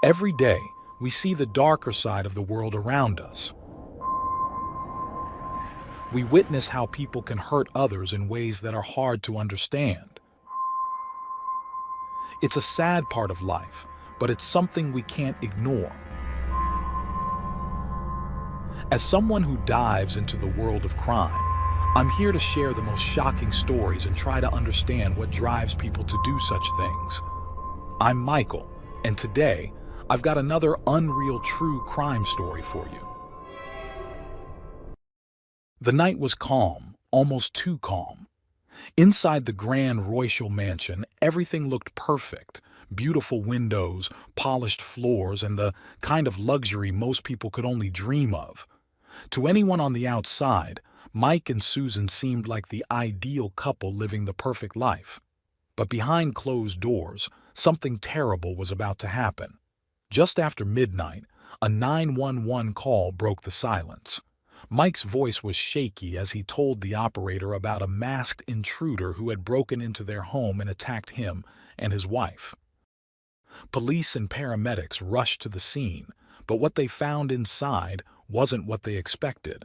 Every day, we see the darker side of the world around us. We witness how people can hurt others in ways that are hard to understand. It's a sad part of life, but it's something we can't ignore. As someone who dives into the world of crime, I'm here to share the most shocking stories and try to understand what drives people to do such things. I'm Michael, and today, I've got another unreal true crime story for you. The night was calm, almost too calm. Inside the grand Royal mansion, everything looked perfect. Beautiful windows, polished floors, and the kind of luxury most people could only dream of. To anyone on the outside, Mike and Susan seemed like the ideal couple living the perfect life. But behind closed doors, something terrible was about to happen. Just after midnight, a 911 call broke the silence. Mike's voice was shaky as he told the operator about a masked intruder who had broken into their home and attacked him and his wife. Police and paramedics rushed to the scene, but what they found inside wasn't what they expected.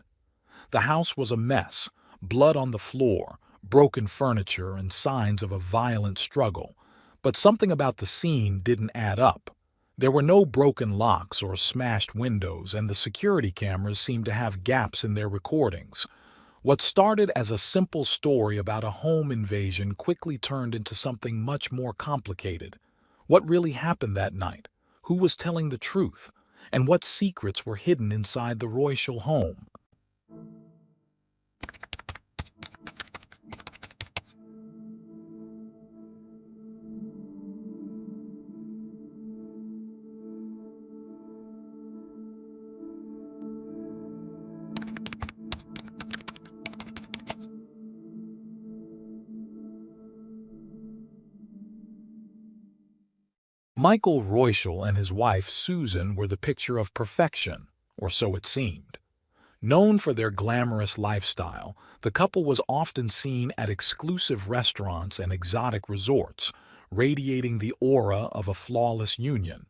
The house was a mess, blood on the floor, broken furniture, and signs of a violent struggle. But something about the scene didn't add up. There were no broken locks or smashed windows, and the security cameras seemed to have gaps in their recordings. What started as a simple story about a home invasion quickly turned into something much more complicated. What really happened that night? Who was telling the truth? And what secrets were hidden inside the Royal home? Michael Royal and his wife Susan were the picture of perfection, or so it seemed. Known for their glamorous lifestyle, the couple was often seen at exclusive restaurants and exotic resorts, radiating the aura of a flawless union.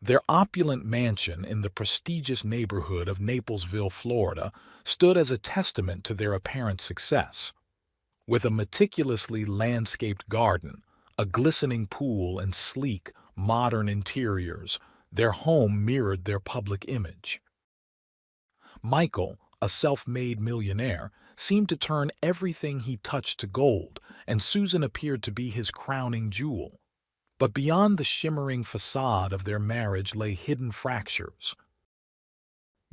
Their opulent mansion in the prestigious neighborhood of Naplesville, Florida, stood as a testament to their apparent success. With a meticulously landscaped garden, a glistening pool, and sleek, modern interiors, their home mirrored their public image. Michael, a self-made millionaire, seemed to turn everything he touched to gold, and Susan appeared to be his crowning jewel. But beyond the shimmering facade of their marriage lay hidden fractures.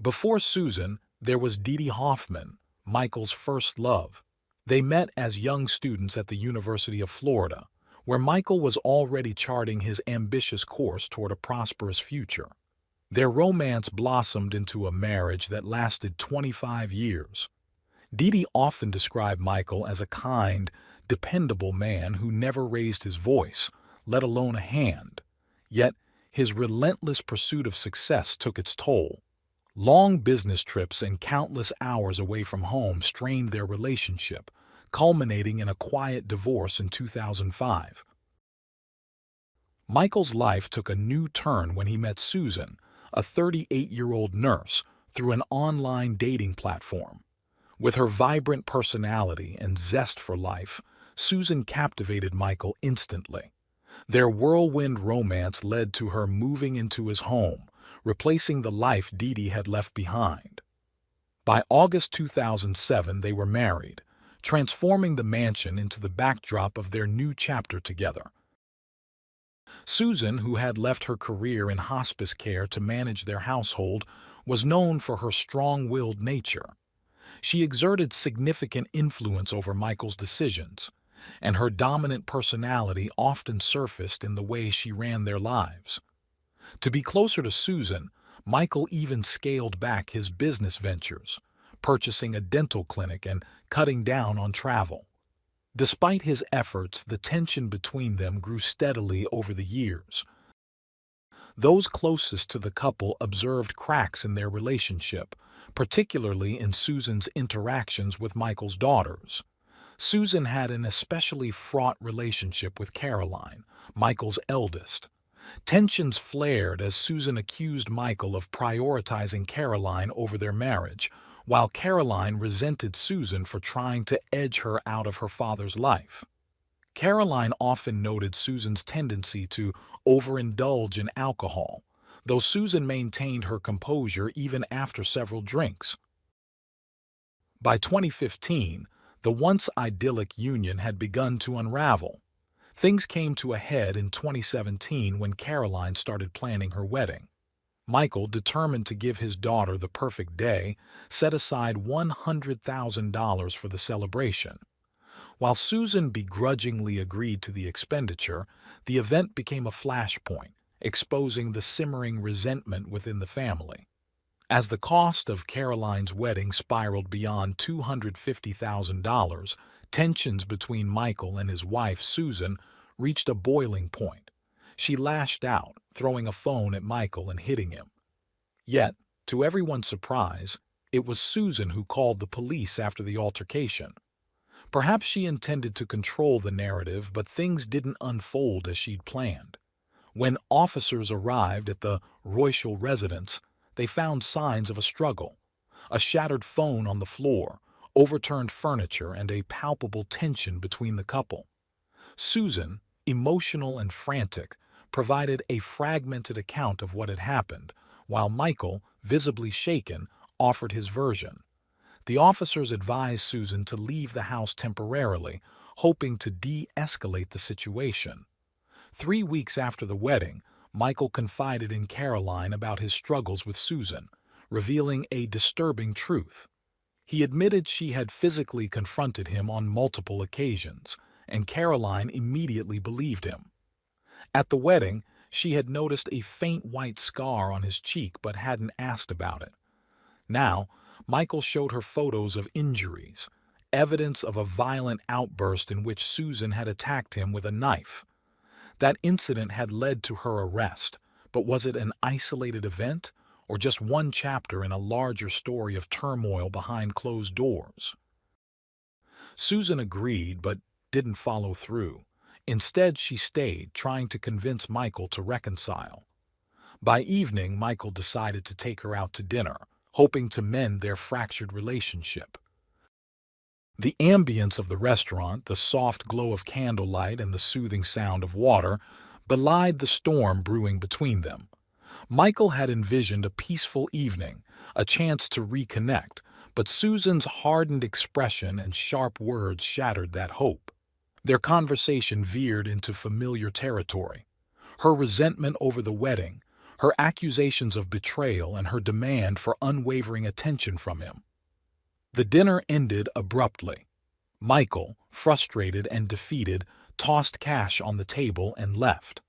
Before Susan, there was Dee Dee Hoffman, Michael's first love. They met as young students at the University of Florida, where Michael was already charting his ambitious course toward a prosperous future. Their romance blossomed into a marriage that lasted 25 years. Dee Dee often described Michael as a kind, dependable man who never raised his voice, let alone a hand. Yet, his relentless pursuit of success took its toll. Long business trips and countless hours away from home strained their relationship, culminating in a quiet divorce in 2005. Michael's life took a new turn when he met Susan, a 38-year-old nurse, through an online dating platform. With her vibrant personality and zest for life, Susan captivated Michael instantly. Their whirlwind romance led to her moving into his home, replacing the life Dee Dee had left behind. By August 2007, they were married, transforming the mansion into the backdrop of their new chapter together. Susan, who had left her career in hospice care to manage their household, was known for her strong-willed nature. She exerted significant influence over Michael's decisions, and her dominant personality often surfaced in the way she ran their lives. To be closer to Susan, Michael even scaled back his business ventures, purchasing a dental clinic and cutting down on travel. Despite his efforts, the tension between them grew steadily over the years. Those closest to the couple observed cracks in their relationship, particularly in Susan's interactions with Michael's daughters. Susan had an especially fraught relationship with Caroline, Michael's eldest. Tensions flared as Susan accused Michael of prioritizing Caroline over their marriage, while Caroline resented Susan for trying to edge her out of her father's life. Caroline often noted Susan's tendency to overindulge in alcohol, though Susan maintained her composure even after several drinks. By 2015, the once idyllic union had begun to unravel. Things came to a head in 2017 when Caroline started planning her wedding. Michael, determined to give his daughter the perfect day, set aside $100,000 for the celebration. While Susan begrudgingly agreed to the expenditure, the event became a flashpoint, exposing the simmering resentment within the family. As the cost of Caroline's wedding spiraled beyond $250,000, tensions between Michael and his wife, Susan, reached a boiling point. She lashed out, throwing a phone at Michael and hitting him. Yet, to everyone's surprise, it was Susan who called the police after the altercation. Perhaps she intended to control the narrative, but things didn't unfold as she'd planned. When officers arrived at the Royal residence, they found signs of a struggle. A shattered phone on the floor, overturned furniture, and a palpable tension between the couple. Susan, emotional and frantic, provided a fragmented account of what had happened, while Michael, visibly shaken, offered his version. The officers advised Susan to leave the house temporarily, hoping to de-escalate the situation. 3 weeks after the wedding, Michael confided in Caroline about his struggles with Susan, revealing a disturbing truth. He admitted she had physically confronted him on multiple occasions, and Caroline immediately believed him. At the wedding, she had noticed a faint white scar on his cheek but hadn't asked about it. Now, Michael showed her photos of injuries, evidence of a violent outburst in which Susan had attacked him with a knife. That incident had led to her arrest, but was it an isolated event or just one chapter in a larger story of turmoil behind closed doors? Susan agreed but didn't follow through. Instead, she stayed, trying to convince Michael to reconcile. By evening, Michael decided to take her out to dinner, hoping to mend their fractured relationship. The ambience of the restaurant, the soft glow of candlelight and the soothing sound of water, belied the storm brewing between them. Michael had envisioned a peaceful evening, a chance to reconnect, but Susan's hardened expression and sharp words shattered that hope. Their conversation veered into familiar territory. Her resentment over the wedding, her accusations of betrayal, and her demand for unwavering attention from him. The dinner ended abruptly. Michael, frustrated and defeated, tossed cash on the table and left.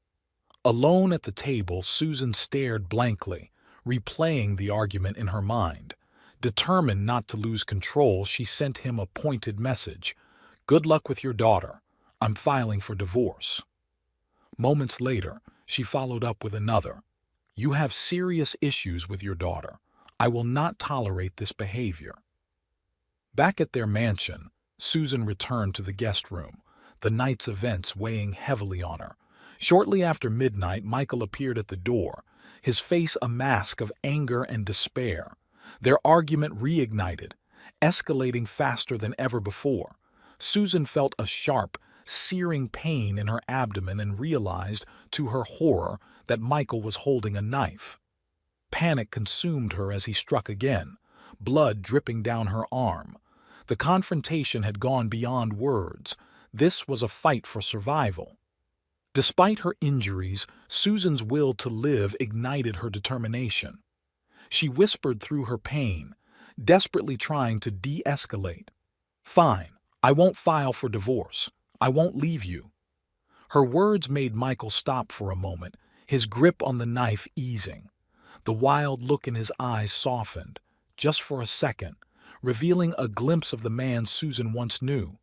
Alone at the table, Susan stared blankly, replaying the argument in her mind. Determined not to lose control, she sent him a pointed message. "Good luck with your daughter. I'm filing for divorce." Moments later, she followed up with another. "You have serious issues with your daughter. I will not tolerate this behavior." Back at their mansion, Susan returned to the guest room, the night's events weighing heavily on her. Shortly after midnight, Michael appeared at the door, his face a mask of anger and despair. Their argument reignited, escalating faster than ever before. Susan felt a sharp, searing pain in her abdomen and realized, to her horror, that Michael was holding a knife. Panic consumed her as he struck again, blood dripping down her arm. The confrontation had gone beyond words. This was a fight for survival. Despite her injuries, Susan's will to live ignited her determination. She whispered through her pain, desperately trying to de-escalate. "Fine, I won't file for divorce. I won't leave you." Her words made Michael stop for a moment, his grip on the knife easing. The wild look in his eyes softened, just for a second, revealing a glimpse of the man Susan once knew.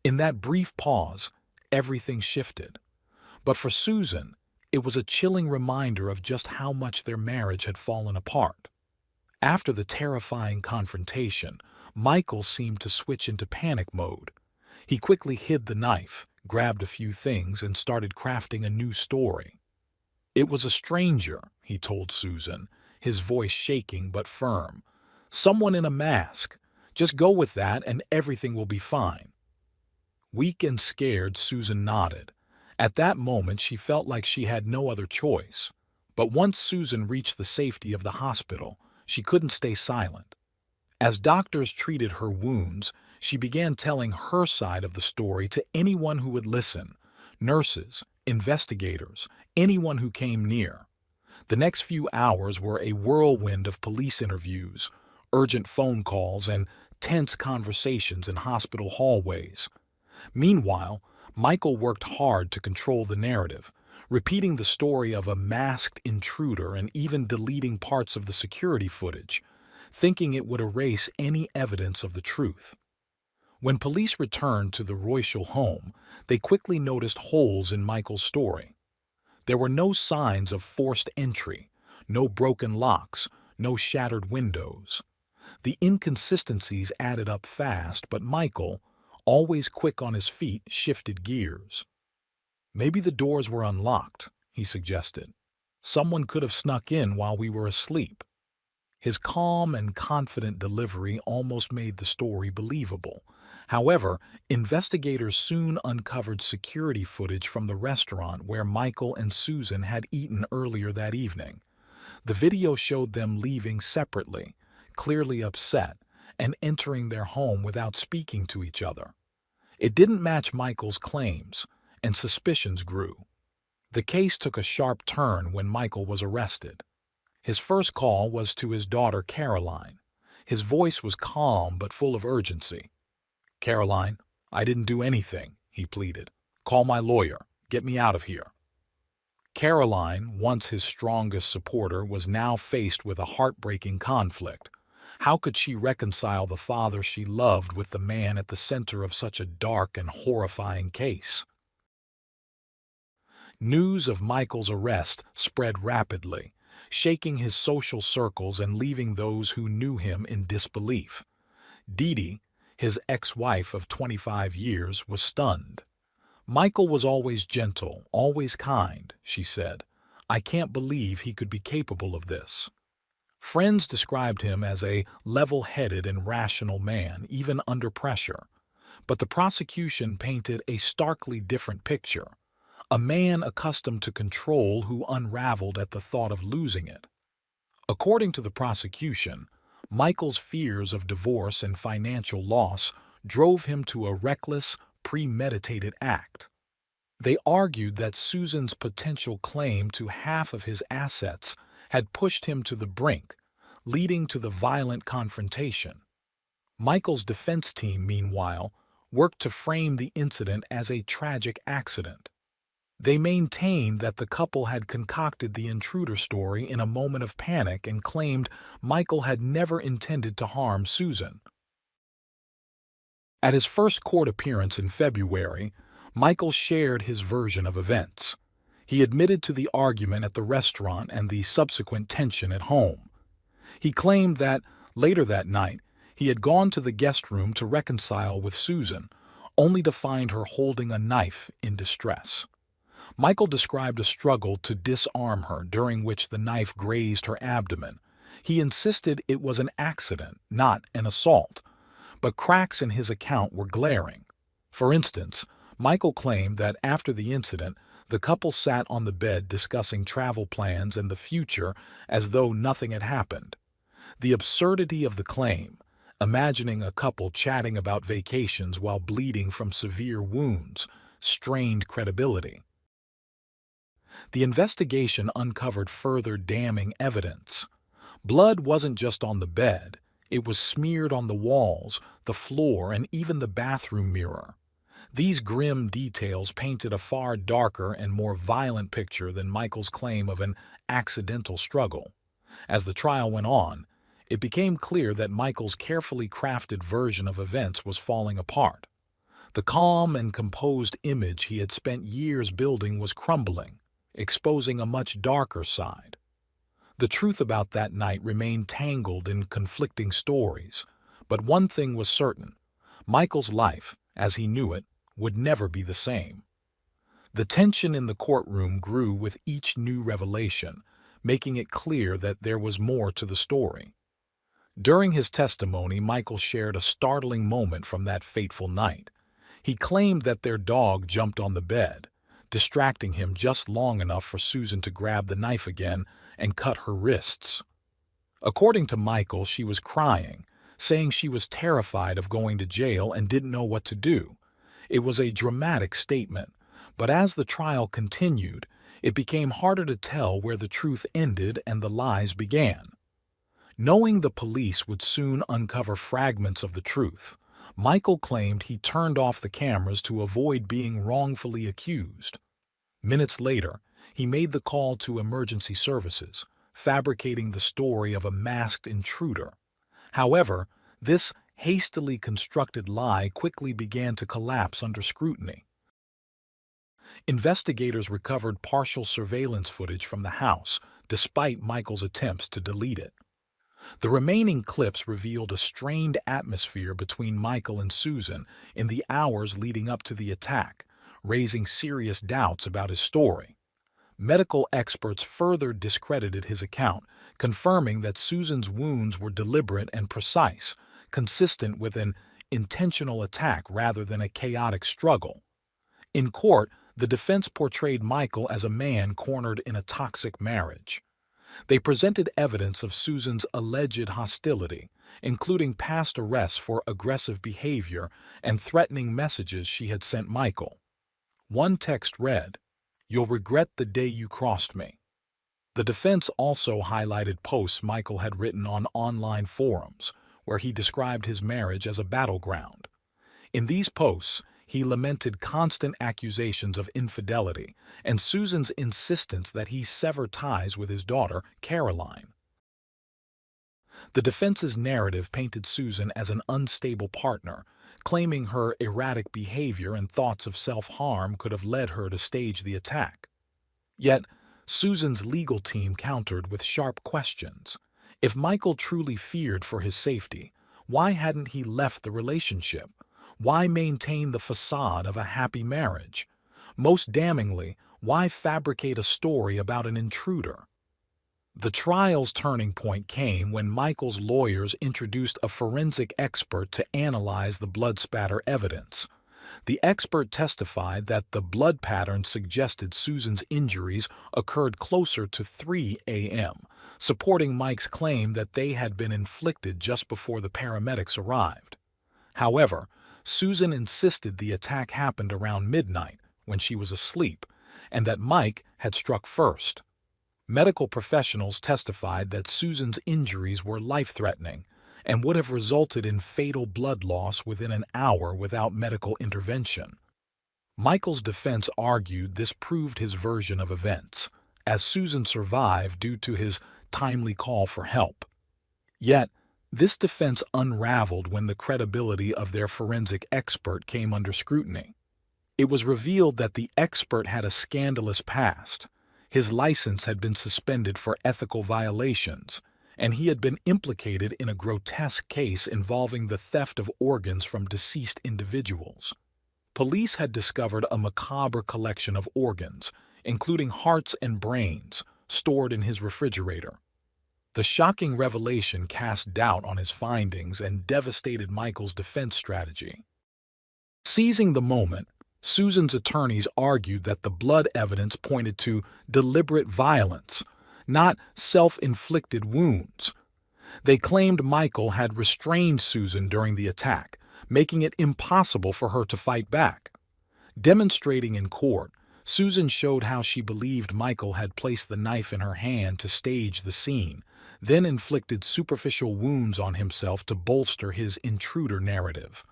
In that brief pause, everything shifted. But for Susan, it was a chilling reminder of just how much their marriage had fallen apart. After the terrifying confrontation, Michael seemed to switch into panic mode. He quickly hid the knife, grabbed a few things, and started crafting a new story. "It was a stranger," he told Susan, his voice shaking but firm. "Someone in a mask. Just go with that and everything will be fine." Weak and scared, Susan nodded. At that moment she felt like she had no other choice. But once Susan reached the safety of the hospital, she couldn't stay silent. As doctors treated her wounds, she began telling her side of the story to anyone who would listen: nurses, investigators, anyone who came near. The next few hours were a whirlwind of police interviews, urgent phone calls, and tense conversations in hospital hallways. Meanwhile, Michael worked hard to control the narrative, repeating the story of a masked intruder and even deleting parts of the security footage, thinking it would erase any evidence of the truth. When police returned to the Royschel home, they quickly noticed holes in Michael's story. There were no signs of forced entry, no broken locks, no shattered windows. The inconsistencies added up fast, but Michael, always quick on his feet, shifted gears. "Maybe the doors were unlocked," he suggested. "Someone could have snuck in while we were asleep." His calm and confident delivery almost made the story believable. However, investigators soon uncovered security footage from the restaurant where Michael and Susan had eaten earlier that evening. The video showed them leaving separately, clearly upset, and entering their home without speaking to each other. It didn't match Michael's claims, and suspicions grew. The case took a sharp turn when Michael was arrested. His first call was to his daughter Caroline. His voice was calm but full of urgency. "Caroline, I didn't do anything," he pleaded. "Call my lawyer. Get me out of here." Caroline, once his strongest supporter, was now faced with a heartbreaking conflict. How could she reconcile the father she loved with the man at the center of such a dark and horrifying case? News of Michael's arrest spread rapidly, shaking his social circles and leaving those who knew him in disbelief. Dee, his ex-wife of 25 years, was stunned. "Michael was always gentle, always kind," she said. "I can't believe he could be capable of this." Friends described him as a level-headed and rational man, even under pressure. But the prosecution painted a starkly different picture: a man accustomed to control who unraveled at the thought of losing it. According to the prosecution, Michael's fears of divorce and financial loss drove him to a reckless, premeditated act. They argued that Susan's potential claim to half of his assets had pushed him to the brink, leading to the violent confrontation. Michael's defense team, meanwhile, worked to frame the incident as a tragic accident. They maintained that the couple had concocted the intruder story in a moment of panic and claimed Michael had never intended to harm Susan. At his first court appearance in February, Michael shared his version of events. He admitted to the argument at the restaurant and the subsequent tension at home. He claimed that, later that night, he had gone to the guest room to reconcile with Susan, only to find her holding a knife in distress. Michael described a struggle to disarm her, during which the knife grazed her abdomen. He insisted it was an accident, not an assault. But cracks in his account were glaring. For instance, Michael claimed that after the incident, the couple sat on the bed discussing travel plans and the future as though nothing had happened. The absurdity of the claim, imagining a couple chatting about vacations while bleeding from severe wounds, strained credibility. The investigation uncovered further damning evidence. Blood wasn't just on the bed. It was smeared on the walls, the floor, and even the bathroom mirror. These grim details painted a far darker and more violent picture than Michael's claim of an accidental struggle. As the trial went on, it became clear that Michael's carefully crafted version of events was falling apart. The calm and composed image he had spent years building was crumbling, exposing a much darker side. The truth about that night remained tangled in conflicting stories, but one thing was certain: Michael's life, as he knew it, would never be the same. The tension in the courtroom grew with each new revelation, making it clear that there was more to the story. During his testimony, Michael shared a startling moment from that fateful night. He claimed that their dog jumped on the bed, distracting him just long enough for Susan to grab the knife again and cut her wrists. According to Michael, she was crying, saying she was terrified of going to jail and didn't know what to do. It was a dramatic statement, but as the trial continued, it became harder to tell where the truth ended and the lies began. Knowing the police would soon uncover fragments of the truth, Michael claimed he turned off the cameras to avoid being wrongfully accused. Minutes later, he made the call to emergency services, fabricating the story of a masked intruder. However, this hastily constructed lie quickly began to collapse under scrutiny. Investigators recovered partial surveillance footage from the house, despite Michael's attempts to delete it. The remaining clips revealed a strained atmosphere between Michael and Susan in the hours leading up to the attack, raising serious doubts about his story. Medical experts further discredited his account, confirming that Susan's wounds were deliberate and precise, consistent with an intentional attack rather than a chaotic struggle. In court, the defense portrayed Michael as a man cornered in a toxic marriage. They presented evidence of Susan's alleged hostility, including past arrests for aggressive behavior and threatening messages she had sent Michael. One text read, "You'll regret the day you crossed me." The defense also highlighted posts Michael had written on online forums, where he described his marriage as a battleground. In these posts, he lamented constant accusations of infidelity and Susan's insistence that he sever ties with his daughter, Caroline. The defense's narrative painted Susan as an unstable partner, claiming her erratic behavior and thoughts of self-harm could have led her to stage the attack. Yet, Susan's legal team countered with sharp questions. If Michael truly feared for his safety, why hadn't he left the relationship? Why maintain the facade of a happy marriage? Most damningly, why fabricate a story about an intruder? The trial's turning point came when Michael's lawyers introduced a forensic expert to analyze the blood spatter evidence. The expert testified that the blood pattern suggested Susan's injuries occurred closer to 3 a.m., supporting Mike's claim that they had been inflicted just before the paramedics arrived. However, Susan insisted the attack happened around midnight, when she was asleep, and that Mike had struck first. Medical professionals testified that Susan's injuries were life-threatening and would have resulted in fatal blood loss within an hour without medical intervention. Michael's defense argued this proved his version of events, as Susan survived due to his timely call for help. Yet, this defense unraveled when the credibility of their forensic expert came under scrutiny. It was revealed that the expert had a scandalous past. His license had been suspended for ethical violations, and he had been implicated in a grotesque case involving the theft of organs from deceased individuals. Police had discovered a macabre collection of organs, including hearts and brains, stored in his refrigerator. The shocking revelation cast doubt on his findings and devastated Michael's defense strategy. Seizing the moment, Susan's attorneys argued that the blood evidence pointed to deliberate violence, not self-inflicted wounds. They claimed Michael had restrained Susan during the attack, making it impossible for her to fight back. Demonstrating in court, Susan showed how she believed Michael had placed the knife in her hand to stage the scene, then inflicted superficial wounds on himself to bolster his intruder narrative.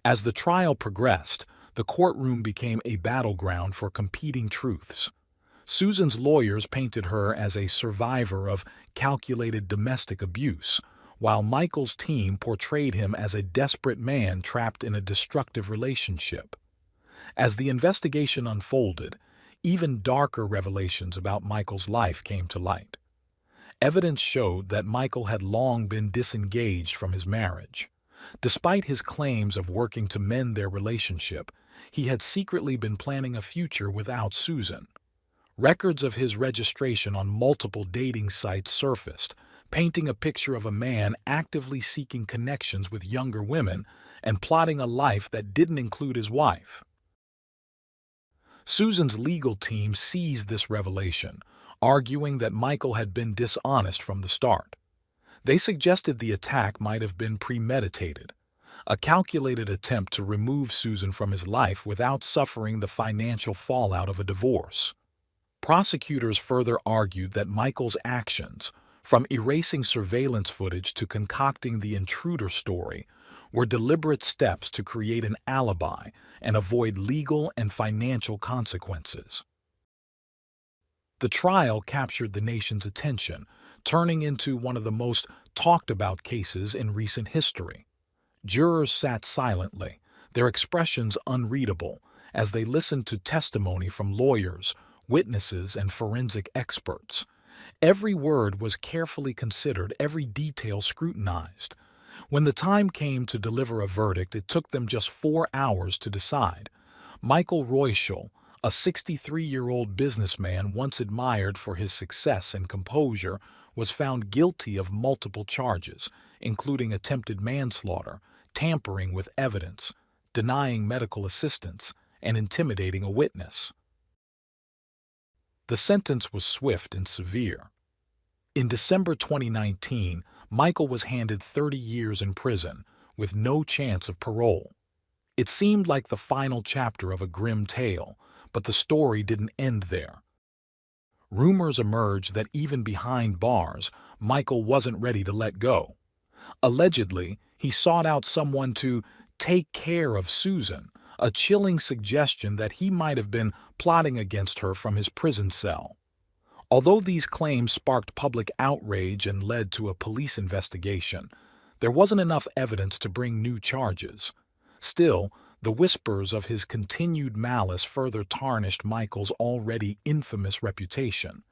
As the trial progressed, the courtroom became a battleground for competing truths. Susan's lawyers painted her as a survivor of calculated domestic abuse, while Michael's team portrayed him as a desperate man trapped in a destructive relationship. As the investigation unfolded, even darker revelations about Michael's life came to light. Evidence showed that Michael had long been disengaged from his marriage. Despite his claims of working to mend their relationship, He had secretly been planning a future without Susan. Records of his registration on multiple dating sites surfaced, painting a picture of a man actively seeking connections with younger women and plotting a life that didn't include his wife. Susan's legal team seized this revelation, arguing that Michael had been dishonest from the start. They suggested the attack might have been premeditated, a calculated attempt to remove Susan from his life without suffering the financial fallout of a divorce. Prosecutors further argued that Michael's actions, from erasing surveillance footage to concocting the intruder story, were deliberate steps to create an alibi and avoid legal and financial consequences. The trial captured the nation's attention, turning into one of the most talked-about cases in recent history. Jurors sat silently, their expressions unreadable, as they listened to testimony from lawyers, witnesses, and forensic experts. Every word was carefully considered, every detail scrutinized. When the time came to deliver a verdict, it took them just 4 hours to decide. Michael Royschel, a 63-year-old businessman once admired for his success and composure, was found guilty of multiple charges, including attempted manslaughter, tampering with evidence, denying medical assistance, and intimidating a witness. The sentence was swift and severe. In December 2019, Michael was handed 30 years in prison, with no chance of parole. It seemed like the final chapter of a grim tale, but the story didn't end there. Rumors emerged that even behind bars, Michael wasn't ready to let go. Allegedly, he sought out someone to take care of Susan, a chilling suggestion that he might have been plotting against her from his prison cell. Although these claims sparked public outrage and led to a police investigation, there wasn't enough evidence to bring new charges. Still, the whispers of his continued malice further tarnished Michael's already infamous reputation.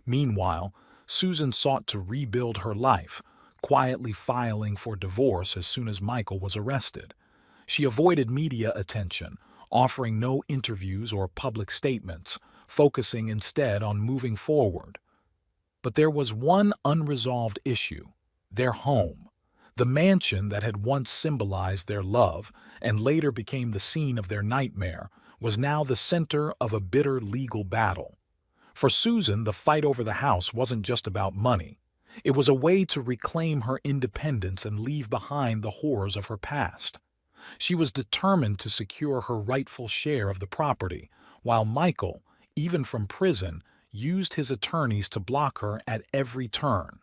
Meanwhile, Susan sought to rebuild her life, quietly filing for divorce as soon as Michael was arrested. She avoided media attention, offering no interviews or public statements, focusing instead on moving forward. But there was one unresolved issue: their home. The mansion that had once symbolized their love and later became the scene of their nightmare was now the center of a bitter legal battle. For Susan, the fight over the house wasn't just about money. It was a way to reclaim her independence and leave behind the horrors of her past. She was determined to secure her rightful share of the property, while Michael, even from prison, used his attorneys to block her at every turn.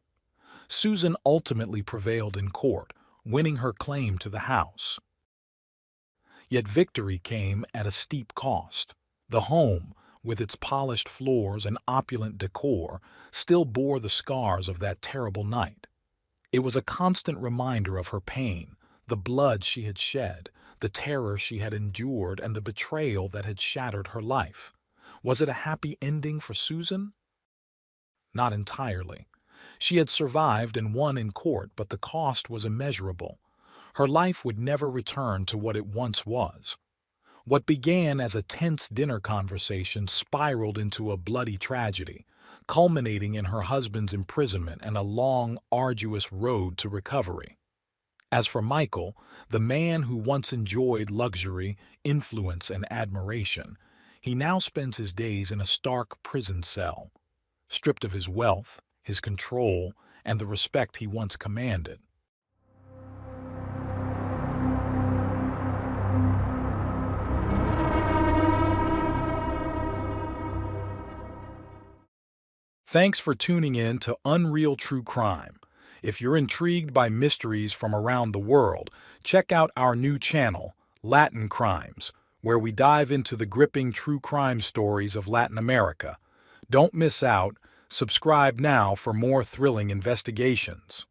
Susan ultimately prevailed in court, winning her claim to the house. Yet victory came at a steep cost. The home, with its polished floors and opulent decor, still bore the scars of that terrible night. It was a constant reminder of her pain, the blood she had shed, the terror she had endured, and the betrayal that had shattered her life. Was it a happy ending for Susan? Not entirely. She had survived and won in court, but the cost was immeasurable. Her life would never return to what it once was. What began as a tense dinner conversation spiraled into a bloody tragedy, culminating in her husband's imprisonment and a long, arduous road to recovery. As for Michael, the man who once enjoyed luxury, influence, and admiration, he now spends his days in a stark prison cell, stripped of his wealth, his control, and the respect he once commanded. Thanks for tuning in to Unreal True Crime. If you're intrigued by mysteries from around the world, check out our new channel, Latin Crimes, where we dive into the gripping true crime stories of Latin America. Don't miss out. Subscribe now for more thrilling investigations.